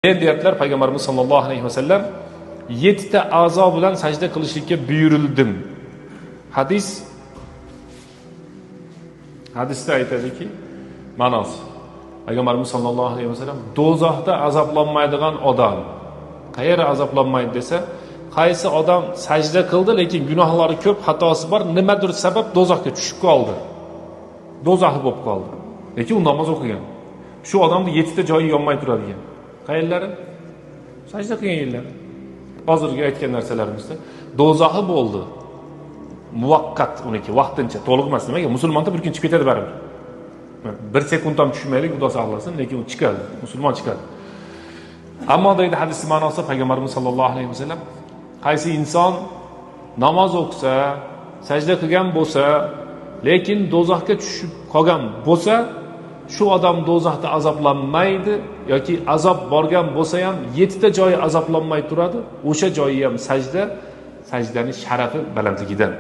Deyaptilar Payg'ambarimiz sollallohu alayhi vasallam 7 ta a'zo bilan sajda qilishlikka buyurildim. Hadisda aytadiki, ma'nosi Payg'ambarimiz sollallohu alayhi vasallam do'zaxda azoblanmaydigan odam qayerda azoblanmaydi desa, qaysi odam sajda qildi lekin gunohlari ko'p, xatosi bor, nimadir sabab do'zaxga tushib qoldi. Do'zaxli bo'lib qoldi. Lekin u namoz o'qigan. Shu odamning 7 ta joyi yonmay turadigan. Qayerlari? Sajda qilgan yerlar. Hozirgi aytgan narsalarimizda do'zaxi bo'ldi. Muvaqqat uniki, vaqtincha, to'liq emas. Nimaga? Musulmonda bir kun chiqib ketadi baribir. 1 sekund ham tushmaylik, Xudo saqlasin, lekin u chiqadi. Musulmon chiqadi. Ammo deydi hadis ma'nosi Payg'ambarimiz sollallohu alayhi vasallam, qaysi inson namoz o'qisa, sajda qilgan bo'lsa, lekin do'zaxga tushib qolgan bo'lsa, shu odam do'zaxda azoblanmaydi yoki azob borgan bo'lsa ham 7 ta joyi azoblanmay turadi. O'sha joyi ham sajda, sajdaning sharafi balandligidan.